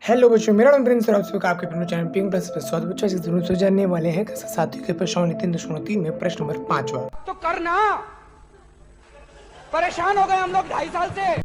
Hello बच्चों, मेरा नाम प्रिंस और आप सभी का आपके अपने चैनल पिंक प्लस पे स्वागत है। बच्चों, इस वीडियो में जानने वाले हैं साथियों के प्रश्न 3.3 में प्रश्न नंबर 5वां। तो करना परेशान हो गए हम लोग 2.5 साल से।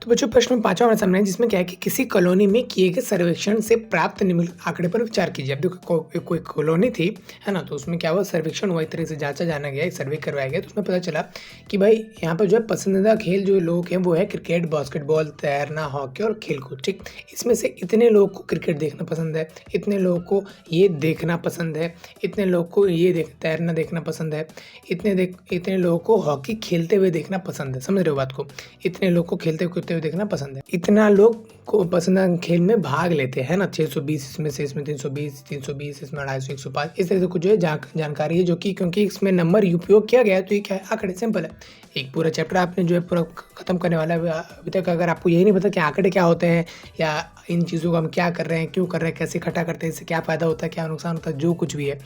तो बच्चों, प्रश्न 5वां हमारे सामने है, जिसमें क्या है कि किसी कॉलोनी में किए गए सर्वेक्षण से प्राप्त निम्नलिखित आंकड़े पर विचार कीजिए। अब देखो, कोई कॉलोनी थी, है ना, तो उसमें क्या हुआ, सर्वेक्षण हुआ, एक तरह से जांचा जाना गया, एक सर्वे करवाया गया, तो उसमें पता चला कि भाई यहाँ पर जो है पसंदीदा खेल जो लोग हैं वो है क्रिकेट, बास्केटबॉल, तैरना, हॉकी और खेलकूद। ठीक, इसमें से इतने लोगों को क्रिकेट देखना पसंद है, इतने लोगों को ये देखना पसंद है, इतने लोगों को ये तैरना देखना पसंद है, इतने लोगों को हॉकी खेलते हुए देखना पसंद है। समझ रहे हो बात को? इतने लोग को खेलते कूदते हुए देखना पसंद है, इतना लोग को पसंद खेल में भाग लेते हैं ना। 620 इसमें से, इसमें 320 इसमें 250, 105, इस तरह से कुछ जो है जानकारी है, जो कि क्योंकि इसमें नंबर उपयोग किया गया है तो ये क्या है, आंकड़े। सिंपल है, एक पूरा चैप्टर आपने जो है पूरा खत्म करने वाला है अभी तक। अगर आपको यही नहीं पता कि आंकड़े क्या होते हैं या इन चीज़ों को हम क्या कर रहे हैं, क्यों कर रहे हैं, कैसे इकट्ठा करते हैं, इससे क्या फ़ायदा होता है, क्या नुकसान होता है, जो कुछ भी है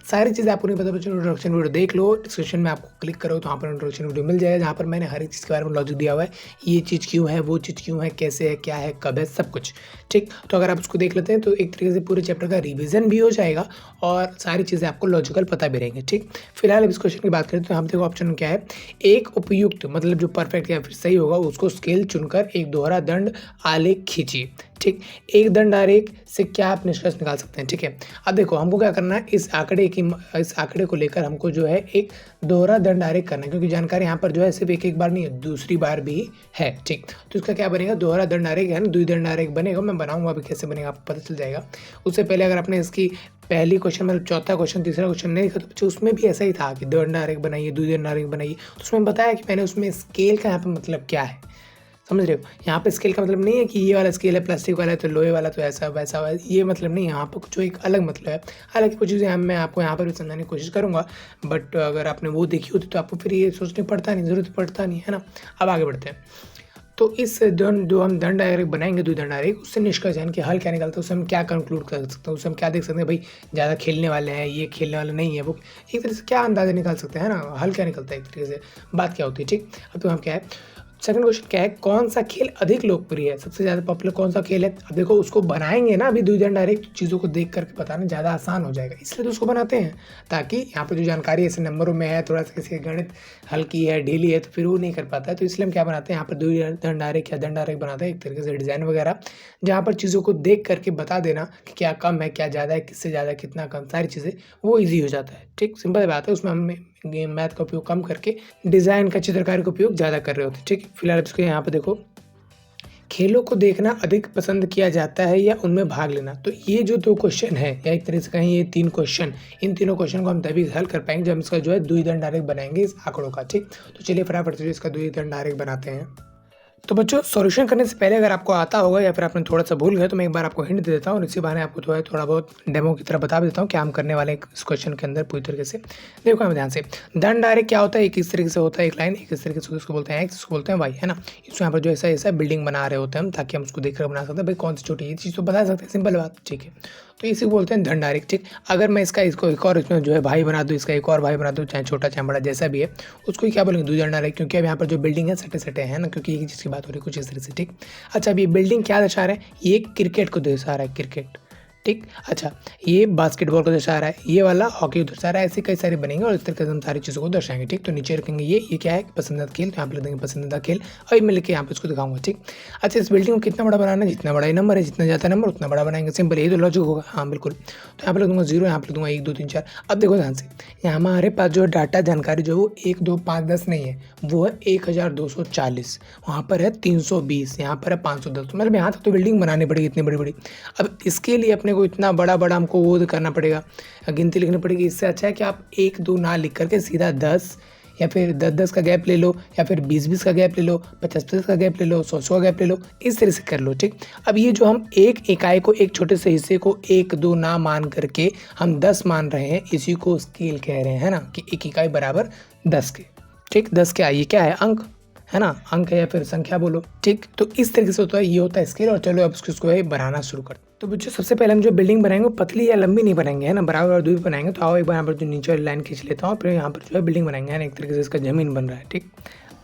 सारी चीज़ें आपको नहीं पता बच्चों, इंट्रोडक्शन वीडियो देख लो। डिस्क्रिप्शन में आपको क्लिक करो तो वहाँ पर इंट्रोडक्शन वीडियो मिल जाएगा, जहाँ पर मैंने हर एक चीज़ के बारे में लॉजिक दिया हुआ है, ये चीज़ क्यों है, वो चीज़ क्यों है, कैसे है, क्या है, कब है, सब कुछ। ठीक, तो अगर आप उसको देख लेते हैं तो एक तरीके से पूरे चैप्टर का रिवीजन भी हो जाएगा और सारी चीज़ें आपको लॉजिकल पता भी रहेंगे। ठीक, फिलहाल अब इस क्वेश्चन की बात करें तो हम देखो ऑप्शन क्या है, एक उपयुक्त मतलब जो परफेक्ट या फिर सही होगा उसको स्केल चुनकर एक दोहरा दंड आलेख खींचिए। ठीक, एक दंड आलेख से क्या आप निष्कर्ष निकाल सकते हैं? ठीक है, अब देखो हमको क्या करना है, इस आंकड़े को लेकर हमको जो है एक दोहरा दंड आलेख करना है, क्योंकि जानकारी यहाँ पर जो है सिर्फ एक बार नहीं है, दूसरी बार भी है। ठीक, तो इसका क्या बनेगा, दोहरा दंड आलेख है ना, द्विदंड आलेख बनेगा। मैं बनाऊंगा अभी कैसे बनेगा आपको पता चल जाएगा। उससे पहले अगर आपने इसकी पहली क्वेश्चन मतलब चौथा क्वेश्चन तीसरा क्वेश्चन नहीं देखा तो बच्चों उसमें भी ऐसा ही था कि दंड आलेख बनाइए, द्विदंड आलेख बनाइए। तो उसमें बताया कि मैंने उसमें स्केल का यहाँ पे मतलब क्या है, समझ रहे हो? यहाँ पे स्केल का मतलब नहीं है कि ये वाला स्केल है प्लास्टिक वाला है तो लोहे वाला तो ऐसा वैसा, ये मतलब नहीं है। यहाँ पर कुछ एक अलग मतलब है। हालांकि कुछ चीज़ें मैं आपको यहाँ पर भी समझाने की कोशिश करूँगा, बट अगर आपने वो देखी होती तो आपको फिर ये सोचने पड़ता नहीं, ज़रूरत पड़ता नहीं, है ना। अब आगे बढ़ते हैं। तो इस जो हम दंड आरेख बनाएंगे, द्विदंड आरेख, उससे निष्कर्ष यानी कि हल क्या निकलता है, उससे हम क्या कंक्लूड कर सकते हैं, उससे हम क्या देख सकते हैं, भाई ज़्यादा खेलने वाले हैं, ये खेलने वाले नहीं है, वो एक तरह से क्या अंदाजा निकाल सकते हैं ना, हल क्या निकलता है, एक तरीके से बात क्या होती है। ठीक, अब तो हम क्या है, सेकंड क्वेश्चन क्या है, कौन सा खेल अधिक लोकप्रिय है, सबसे ज़्यादा पॉपुलर कौन सा खेल है? अब देखो उसको बनाएंगे ना, अभी द्विदंड आरेख चीज़ों को देख करके बताना ज़्यादा आसान हो जाएगा, इसलिए तो उसको बनाते हैं, ताकि यहाँ पर जो जानकारी ऐसे नंबरों में है, थोड़ा सा किसी गणित हल्की है, ढीली है, तो फिर वो नहीं कर पाता है, तो इसलिए हम क्या बनाते हैं, यहाँ पर द्विदंड आरेख या दंड आरेख बनाते हैं, एक तरीके से डिज़ाइन वगैरह, जहाँ पर चीज़ों को देख करके बता देना कि क्या कम है, क्या ज़्यादा है, किससे ज़्यादा, कितना कम, सारी चीज़ें वो ईजी हो जाता है। ठीक, सिंपल बात है, उसमें हम गेम मैथ का उपयोग कम करके डिज़ाइन का, चित्रकारी का उपयोग ज़्यादा कर रहे होते हैं। ठीक, फिलहाल इसको यहाँ पे देखो, खेलों को देखना अधिक पसंद किया जाता है या उनमें भाग लेना? तो ये जो 2 क्वेश्चन है या एक तरह से कहें ये 3 क्वेश्चन, इन तीनों क्वेश्चन को हम तभी हल कर पाएंगे जब हम इसका जो है द्विदंड आरेख बनाएंगे इस आंकड़ों का। ठीक, तो चलिए फटाफट से इसका द्विदंड आरेख बनाते हैं। तो बच्चों, सॉल्यूशन करने से पहले अगर आपको आता होगा या फिर आपने थोड़ा सा भूल गए तो मैं एक बार आपको हिंट दे देता हूँ और इसी बहाने आपको थोड़ा बहुत डेमो की तरह बता देता हूँ क्या हम करने वाले हैं इस क्वेश्चन के अंदर पूरी तरीके से। देखो हम ध्यान से, दंड आरेख क्या होता है, एक इस तरीके से होता है, एक लाइन, एक इस तरीके से, उसको बोलते हैं एक्स, इसको बोलते हैं वाई, है ना। इसको यहाँ पर जो ऐसा ऐसा बिल्डिंग बना रहे होते हैं हम, ताकि हम उसको देख कर बना सकते हैं, भाई कौन सी छोटी ये चीज़ तो बता सकते हैं, सिंपल बात। ठीक है, तो इसी को बोलते हैं दंड आरेख। ठीक, अगर मैं इसको एक और इसमें जो है भाई बना दूँ, इसका एक और भाई बना दूँ, चाहे छोटा चाहे बड़ा जैसा भी है, उसको ही क्या बोलेंगे, द्विदंड आरेख, क्योंकि अब यहाँ पर जो बिल्डिंग है सटे सटे है ना, क्योंकि एक चीज़ की बात हो रही है कुछ इस तरह से। ठीक, अच्छा, अब ये बिल्डिंग क्या दर्शा रहा है, ये क्रिकेट को दर्शा रहा है, क्रिकेट। ठीक, अच्छा, ये बास्केटबॉल को दर्शा रहा है, ये वाला हॉकी को दर्शा रहा है, ऐसे कई सारे बनेंगे और इस तरीके से हम सारी चीज़ों को दर्शाएंगे। ठीक, तो नीचे रखेंगे ये क्या है, पसंदीदा खेल, तो यहाँ पे लिख देंगे पसंदीदा खेल, और मैं लिख के यहाँ पे इसको दिखाऊंगा। ठीक, अच्छा, इस बिल्डिंग को कितना बड़ा बनाना है, जितना बड़ा ये नंबर है, जितना ज़्यादा नंबर उतना बड़ा बनाएंगे, सिंपल, यही तो लॉजिक होगा। हाँ बिल्कुल, तो यहाँ पे लिख दूंगा 0, यहाँ पे लिख दूंगा 1 2 3 4। अब देखो ध्यान से, यहाँ हमारे पास जो डाटा जानकारी जो है वो 1 2 5 10 नहीं है, वो है 1240, वहाँ पर है 320, यहाँ पर है 510, मतलब यहाँ तक तो बिल्डिंग बनानी पड़ेगी इतनी बड़ी बड़ी। अब इसके लिए अपने को इतना बड़ा हमको वो करना पड़ेगा, गिनती लिखनी पड़ेगी। इससे अच्छा है कि आप 1 2 ना लिख करके सीधा 10 या फिर 10 का गैप ले लो, या फिर 20 का गैप ले लो, 50 का गैप ले लो, 100 का गैप ले लो, इस तरह से कर लो। ठीक, अब ये जो हम एक इकाई को, एक छोटे से हिस्से को 1 2 ना मान करके हम 10 मान रहे हैं, इसी को स्केल कह रहे हैं ना, कि एक इकाई बराबर 10 के। ठीक, 10 के आइए क्या है, अंक है ना, अंक है या फिर संख्या बोलो। ठीक, तो इस तरीके से होता है, ये होता है स्केल। और चलो अब इसको बनाना शुरू करते हैं। तो बच्चों, सबसे पहले हम जो बिल्डिंग बनाएंगे वो पतली या लंबी नहीं बनाएंगे, है ना, बराबर और दूरी बनाएंगे। तो आओ एक बार यहाँ पर जो नीचे वाली लाइन खींच लेता हूँ, फिर यहाँ पर जो है बिल्डिंग बनाएंगे, है ना, एक तरीके से इसका जमीन बन रहा है। ठीक,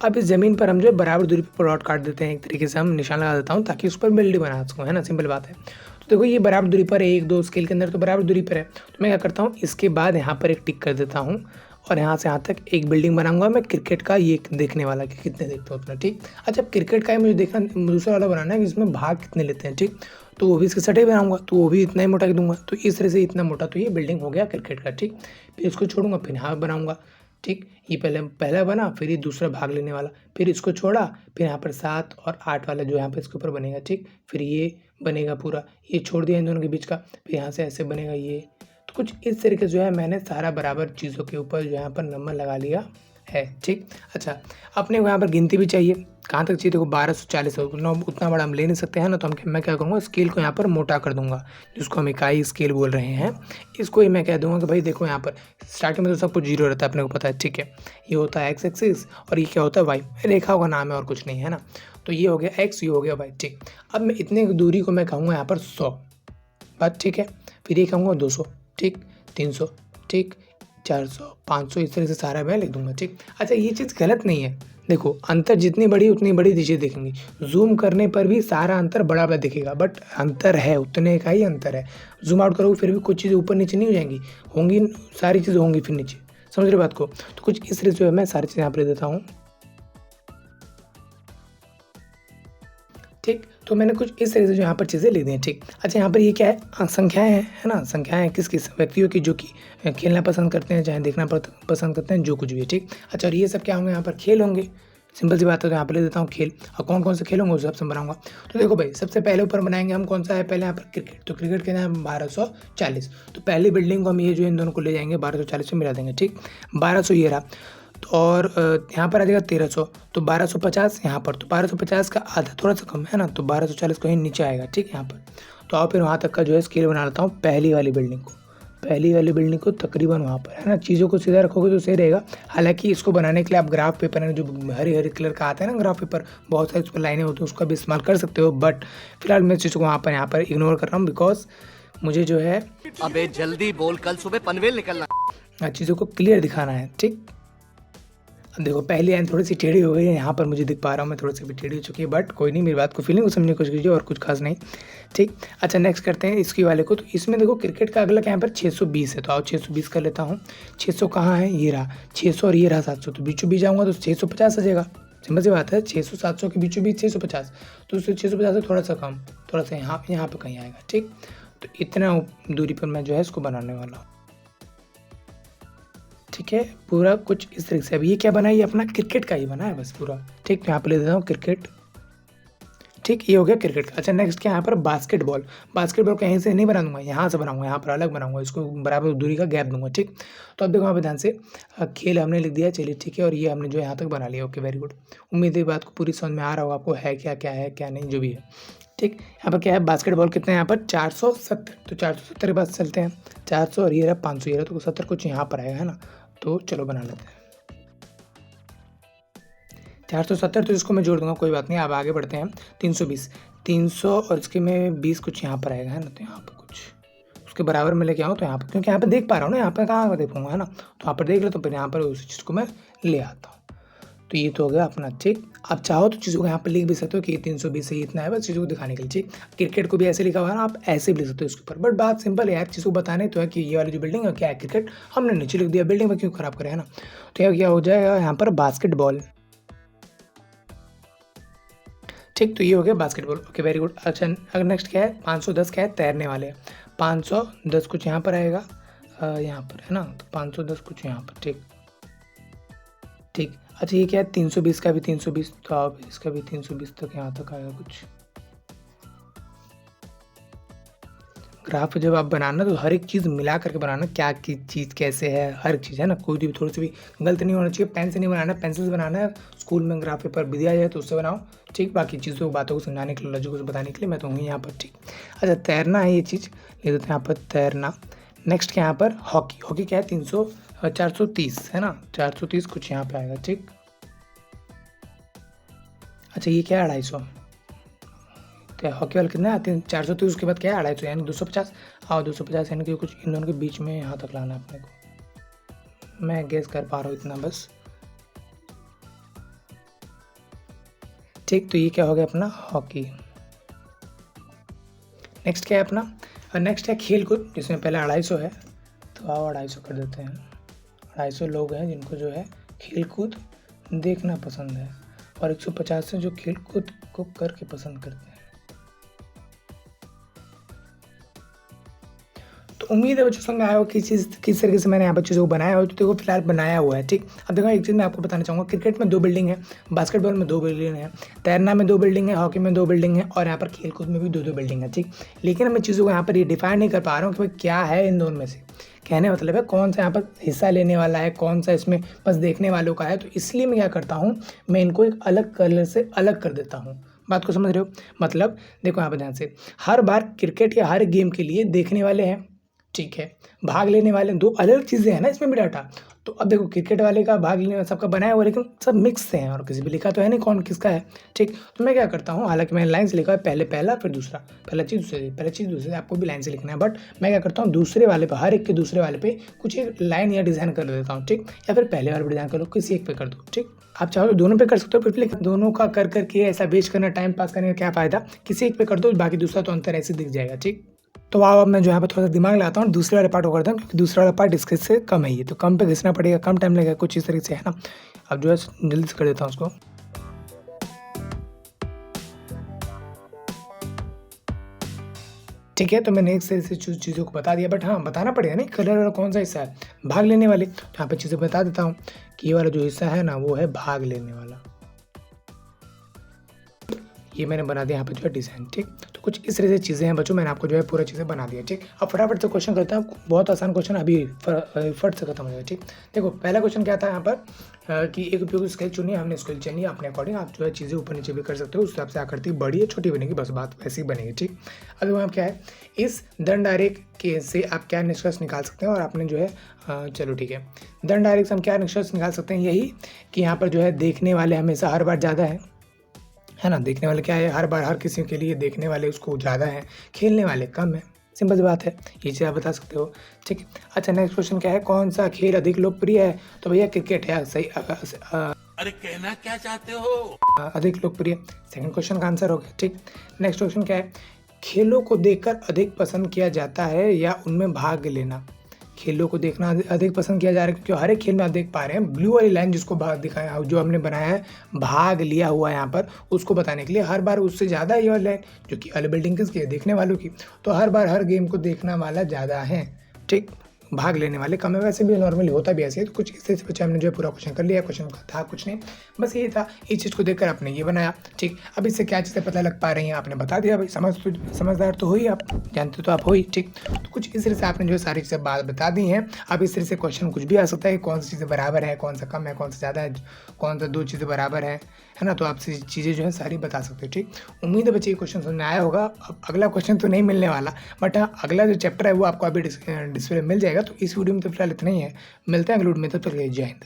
अब इस जमीन पर हम जो है बराबर दूरी पर प्लॉट काट देते हैं, एक तरीके से हम निशान लगा देता हूँ ताकि उस पर बिल्डिंग बना सकूँ, है ना, सिंपल बात है। तो देखो ये बराबर दूरी पर है, 1-2 स्केल के अंदर तो बराबर दूरी पर है। तो मैं क्या करता हूँ, इसके बाद यहाँ पर एक टिक कर देता हूँ और यहाँ से यहाँ तक एक बिल्डिंग बनाऊँगा मैं क्रिकेट का, ये देखने वाला कि कितने देखते हो उतना, ठीक। अच्छा, अब क्रिकेट का ही मुझे देखना, दूसरा वाला बनाना है कि इसमें भाग कितने लेते हैं, ठीक। तो वो भी इसके सटे बनाऊँगा, तो वो भी इतना ही मोटा दूँगा। तो इस तरह से इतना मोटा तो ये बिल्डिंग हो गया क्रिकेट का, ठीक। फिर इसको छोड़ूँगा, फिर यहाँ बनाऊँगा, ठीक। ये पहला बना, फिर ये दूसरा भाग लेने वाला, फिर इसको छोड़ा, फिर यहाँ पर 7 और 8 वाला जो यहाँ पे इसके ऊपर बनेगा, ठीक। फिर ये बनेगा पूरा, ये छोड़ दिया इन दोनों के बीच का, फिर यहाँ से ऐसे बनेगा ये। तो कुछ इस तरीके से जो है मैंने सारा बराबर चीज़ों के ऊपर जो यहाँ पर नंबर लगा लिया है, ठीक। अच्छा, अपने को यहाँ पर गिनती भी चाहिए, कहाँ तक चाहिए, देखो 1240 है, उतना बड़ा हम ले नहीं सकते हैं ना। तो मैं क्या करूँगा, स्केल को यहाँ पर मोटा कर दूंगा, जिसको हम इकाई स्केल बोल रहे हैं। इसको ही मैं कह दूंगा कि भाई देखो यहाँ पर स्टार्टिंग में तो सब कुछ जीरो रहता है, अपने को पता है, ठीक है। ये होता है एक्स एक्सिस और ये क्या होता है वाई, रेखा का नाम है और कुछ नहीं है ना। तो ये हो गया एक्स, ये हो गया वाई, ठीक। अब मैं इतने दूरी को मैं कहूँगा यहाँ पर 100, बात ठीक है। फिर ये कहूँगा 200, ठीक, 300, ठीक, 400, 500, इस तरह से सारा मैं लिख दूंगा, ठीक। अच्छा, ये चीज़ गलत नहीं है, देखो अंतर जितनी बड़ी उतनी बड़ी चीज़ें दिखेंगी, जूम करने पर भी सारा अंतर बड़ा बड़ा दिखेगा, बट अंतर है, उतने का ही अंतर है। जूम आउट करोगे फिर भी कुछ चीज़ें ऊपर नीचे नहीं हो जाएंगी, होंगी, सारी चीज़ें होंगी फिर नीचे, समझ रहे बात को। तो कुछ इस तरह से जो है मैं सारी चीज़ें यहाँ पर देता हूँ, ठीक। तो मैंने कुछ इस तरह से जो यहाँ पर चीज़ें लिख दी हैं, ठीक। अच्छा, यहाँ पर ये क्या है, संख्याएं हैं, है ना। संख्याएं किस किस व्यक्तियों की जो कि खेलना पसंद करते हैं, चाहे देखना पसंद करते हैं, जो कुछ भी है, ठीक। अच्छा, और ये सब क्या होंगे, यहाँ पर खेल होंगे, सिंपल सी बात है। तो यहाँ पर ले देता हूँ खेल, और कौन कौन से खेल होंगे उस हिसाब से बनाऊंगा। तो देखो भाई, सबसे पहले ऊपर बनाएंगे हम, कौन सा है पहले यहाँ पर क्रिकेट, तो क्रिकेट के नाम 1240। तो पहली बिल्डिंग को हम ये जो इन दोनों को ले जाएंगे 1240 में मिला देंगे, ठीक। 1200 ये रहा, तो और यहाँ पर आ जाएगा 1300, तो 1250 यहाँ पर, तो 1250 का आधा थोड़ा सा कम है ना, तो 1240 कहीं नीचे आएगा, ठीक। यहाँ पर तो आओ फिर वहाँ तक का जो है स्केल बना लेता हूँ, पहली वाली बिल्डिंग को तकरीबन वहाँ पर, है ना। चीज़ों को सीधा रखोगे तो सही रहेगा। हालांकि इसको बनाने के लिए आप ग्राफ पेपर है, जो हरी हरी कलर का आता है ना ग्राफ पेपर, बहुत सारी उस पर लाइनें होती हैं, उसका भी इस्तेमाल कर सकते हो। बट फिलहाल मैं चीज़ों को यहाँ पर इग्नोर कर रहा हूँ, बिकॉज मुझे जो है अबे जल्दी बोल, कल सुबह पनवेल निकलना। चीज़ों को क्लियर दिखाना है, ठीक। अब देखो पहली लाइन थोड़ी सी टेढ़ी हो गई है, यहाँ पर मुझे दिख पा रहा हूँ मैं थोड़ी सी भी टेढ़ी हो चुकी है, बट कोई नहीं, मेरी बात को फीलिंग को समझने की कोशिश कीजिए और कुछ खास नहीं, ठीक। अच्छा, नेक्स्ट करते हैं इसकी वाले को। तो इसमें देखो क्रिकेट का अगला यहाँ पर 620 है, तो आओ 620 कर लेता हूँ। 600 कहाँ है, ये रहा 600 और ये रहा 700, तो बीचों बीच जाऊँगा तो 650 आ जाएगा, सिंपल सी बात है। 600 700 के बीचों बीच 650, तो उससे 650 से थोड़ा सा कम, थोड़ा सा यहाँ पर कहीं आएगा, ठीक। तो इतना दूरी पर मैं जो है इसको बनाने वाला हूँ, ठीक है। पूरा कुछ इस तरीके से। अब ये क्या बना, ये अपना क्रिकेट का ही बना है बस पूरा, ठीक। यहाँ पे ले देता हूँ क्रिकेट, ठीक। ये हो गया क्रिकेट का। अच्छा, नेक्स्ट क्या, यहाँ पर बास्केटबॉल कहीं से नहीं बना दूंगा, यहाँ से बनाऊंगा, यहाँ पर अलग बनाऊंगा, इसको बराबर दूरी का गैप दूंगा, ठीक। तो अब देखो यहाँ पे ध्यान से, खेल हमने लिख दिया, चलिए ठीक है। और ये हमने जो यहाँ तक बना लिया, ओके वेरी गुड। उम्मीद है बात को पूरी समझ में आ रहा होगा आपको, है क्या है क्या नहीं, जो भी है, ठीक। यहाँ पर क्या है, बास्केटबॉल कितने हैं यहाँ पर 470, तो 470 के पास चलते हैं। 400 और ये रहा 500, ये रहा, तो 70 कुछ यहाँ पर आएगा, है ना। तो चलो बना लेते हैं 470, तो इसको मैं जोड़ दूंगा, कोई बात नहीं। अब आगे बढ़ते हैं। 320, 300 और इसके में 20 कुछ यहाँ पर आएगा, है ना। तो यहाँ पर कुछ उसके बराबर में लेके आऊँ, तो यहाँ पर, क्योंकि यहाँ पर देख पा रहा हूँ ना, यहाँ पर कहाँ देख पाऊँगा, है ना। तो यहाँ पर देख लो, तो फिर यहाँ पर उसी चीज़ को मैं ले आता हूँ। तो ये तो हो गया अपना, ठीक। आप चाहो तो चीज़ों को यहाँ पर लिख भी सकते हो कि 320 से इतना है, बस चीज़ों को दिखाने के लिए, ठीक। क्रिकेट को भी ऐसे लिखा हुआ है ना, आप ऐसे भी लिख सकते हो इसके ऊपर, बट बात सिंपल है यार, चीज़ों को बताने तो है कि ये वाली जो बिल्डिंग है क्या है, क्रिकेट, हमने नीचे लिख दिया, बिल्डिंग में क्यों खराब करें, है ना। तो क्या हो जाएगा यहाँ पर बास्केटबॉल, ठीक। तो ये हो गया बास्केटबॉल, ओके वेरी गुड। अच्छा, अगर नेक्स्ट क्या है, 510 क्या है, तैरने वाले। 510 कुछ यहाँ पर आएगा, यहाँ पर, है ना। तो 510 कुछ यहाँ पर, ठीक। अच्छा, ये क्या है, 320 का भी 320, तो आप इसका भी 320 तक यहाँ तक आएगा कुछ। ग्राफ जब आप बनाना तो हर एक चीज़ मिला करके बनाना, क्या की चीज़ कैसे है, हर चीज़, है ना। कोई भी थोड़ी सी भी गलत नहीं होना चाहिए। पेन से नहीं बनाना, पेंसिल से बनाना है। स्कूल में ग्राफ पेपर भी दिया जाए तो उससे बनाओ, ठीक। बाकी चीज़ों बातों को समझाने के लिए, लॉजिक को बताने के लिए मैं तो हूँ यहाँ पर, ठीक। अच्छा, तैरना है, ये चीज़ ले देते हैं यहाँ पर, तैरना। नेक्स्ट क्या यहाँ पर, हॉकी क्या है, 430, है ना। 430 कुछ यहाँ पे आएगा, ठीक। अच्छा, ये क्या है, 250, क्या हॉकी वाले कितने आते हैं, 430, उसके बाद क्या है 250, यानी 250। और 250 यानी कि कुछ इन दोनों के बीच में यहाँ तक लाना है अपने को, मैं गेस कर पा रहा हूँ इतना बस, ठीक। तो ये क्या हो गया अपना हॉकी। नेक्स्ट क्या है अपना, नेक्स्ट है खेल कूद, जिसमें पहले 250 है, तो आओ 250 कर देते हैं। 250 लोग हैं जिनको जो है खेल कूद देखना पसंद है, और 150 है जो खेल कूद को करके पसंद करते हैं। तो उम्मीद है बच्चों समझ में आया हो किस तरीके से मैंने यहाँ पर चीज़ों को बनाया हो। तो देखो फिलहाल बनाया हुआ है, ठीक। अब देखो एक चीज़ मैं आपको बताना चाहूँगा, क्रिकेट में 2 बिल्डिंग है, बास्केटबॉल में 2 बिल्डिंग है, तैरना में 2 बिल्डिंग है, हॉकी में 2 बिल्डिंग है, और यहाँ पर खेल कूद में भी 2 बिल्डिंग है, ठीक। लेकिन मैं चीज़ों को यहाँ पर ये डिफाइन नहीं कर पा रहा हूँ कि भाई क्या है इन दोनों में से। कहने मतलब है कौन सा यहाँ पर हिस्सा लेने वाला है, कौन सा इसमें बस देखने वालों का है। तो इसलिए मैं क्या करता हूँ, मैं इनको एक अलग कलर से अलग कर देता हूँ। बात को समझ रहे हो? मतलब देखो यहाँ पर ध्यान से, हर बार क्रिकेट या हर गेम के लिए देखने वाले हैं, ठीक है, भाग लेने वाले 2 अलग चीज़ें हैं ना इसमें भी डाटा। तो अब देखो क्रिकेट वाले का भाग लेने सबका बनाया हुआ, लेकिन सब मिक्स से हैं और किसी भी लिखा तो है नहीं कौन किसका है, ठीक। तो मैं क्या करता हूँ, हालांकि मैंने लाइन से लिखा है, पहले पहला फिर दूसरा, पहला चीज़ दूसरे, आपको भी लाइन से लिखना है। बट मैं क्या करता हूँ, दूसरे वाले पे, हर एक के दूसरे वाले पे कुछ एक लाइन या डिज़ाइन कर देता हूँ, ठीक। या फिर पहले वाले पे डिज़ाइन कर लो, किसी एक पे कर दो, ठीक। आप चाहो तो दोनों पे कर सकते हो, फिर लेकिन दोनों का कर करके ऐसा वेस्ट करना, टाइम पास करने का क्या फ़ायदा। किसी एक पे कर दो, बाकी दूसरा तो अंतर ऐसे दिख जाएगा, ठीक। तो आओ अब मैं जो यहाँ पर थोड़ा सा दिमाग लगाता हूँ, दूसरे वाले पार्ट को करता हूँ, क्योंकि दूसरा वाला पार्ट इसके से कम है, ये तो कम पे घिसना पड़ेगा, कम टाइम लगेगा, कुछ इस तरीके से है ना। अब जो है जल्दी से कर देता हूँ उसको। ठीक है, तो मैंने एक से चीज़ों को बता दिया, बट हाँ बताना पड़ेगा नहीं कलर वाला कौन सा हिस्सा है, भाग लेने वाले। तो यहाँ पर चीज़ें बता देता हूँ कि ये वाला जो हिस्सा है ना, वो है भाग लेने वाला। ये मैंने बना दिया यहाँ पे जो है डिज़ाइन, ठीक। तो कुछ इस तरह से चीज़ें हैं बच्चों, मैंने आपको जो है पूरा चीज़ें बना दिया, ठीक। अब फटाफट से क्वेश्चन करता हूँ, बहुत आसान क्वेश्चन अभी फट से खत्म हो जाएगा, ठीक। देखो पहला क्वेश्चन क्या था यहाँ पर कि एक उपयोगी स्केल चुनिए, हमने स्केल चुनी अपने अकॉर्डिंग। आप जो है चीज़ें ऊपर नीचे भी कर सकते हो, उस हिसाब से आकृति बड़ी या छोटी बनेगी, बस बात वैसी ही बनेगी, ठीक। अब वहाँ क्या है, इस दंड आरेख के से आप क्या निष्कर्ष निकाल सकते हैं, और आपने जो है चलो ठीक है, दंड आरेख से हम क्या निष्कर्ष निकाल सकते हैं, यही कि यहाँ पर जो है देखने वाले हमेशा हर बार ज़्यादा है ना। देखने वाले क्या है, हर बार हर किसी के लिए देखने वाले उसको ज़्यादा है, खेलने वाले कम है, सिंपल सी बात है, ये चीज़ आप बता सकते हो, ठीक है। अच्छा नेक्स्ट क्वेश्चन क्या है, कौन सा खेल अधिक लोकप्रिय है, तो भैया क्रिकेट है, सही। अरे कहना क्या चाहते हो? अधिक लोकप्रिय, सेकंड क्वेश्चन का आंसर हो गया, ठीक। नेक्स्ट क्वेश्चन क्या है, खेलों को देखकर अधिक पसंद किया जाता है या उनमें भाग लेना। खेलों को देखना अधिक पसंद किया जा रहा है, क्योंकि हर एक खेल में आप देख पा रहे हैं ब्लू वाली लाइन जिसको भाग दिखाया, जो हमने बनाया है भाग लिया हुआ है यहाँ पर, उसको बताने के लिए हर बार उससे ज़्यादा ये वाली लाइन जो कि वाले बिल्डिंग किसकी है, देखने वालों की। तो हर बार हर गेम को देखने वाला ज़्यादा है, ठीक, भाग लेने वाले कम है। वैसे भी नॉर्मली होता भी ऐसे है। तो कुछ इस तरह से बच्चे हमने जो है पूरा क्वेश्चन कर लिया, क्वेश्चन का था कुछ नहीं, बस ये था, इस चीज़ को देखकर आपने ये बनाया, ठीक। अब इससे क्या चीज़ें पता लग पा रही हैं, आपने बता दिया भाई, समझदार तो हो ही, आप जानते तो आप हो ही, ठीक। तो कुछ इस तरह से आपने जो है सारी चीज़ें बात बता दी हैं। अब इस तरह से क्वेश्चन कुछ भी आ सकता है, कौन सी चीज़ें बराबर है, कौन सा कम है, कौन सा ज़्यादा है, कौन सा 2 चीज़ें बराबर है ना। तो आपसे चीज़ें जो है सारी बता सकते हो, ठीक। उम्मीद है बच्चे ये क्वेश्चन समझ में आया होगा। अब अगला क्वेश्चन तो नहीं मिलने वाला, बट हाँ अगला जो चैप्टर है वो आपको अभी डिस्प्ले मिल जाएगा। तो इस वीडियो में तो फिलहाल इतना ही है, मिलते हैं अगले वीडियो में, तब तक जय हिंद।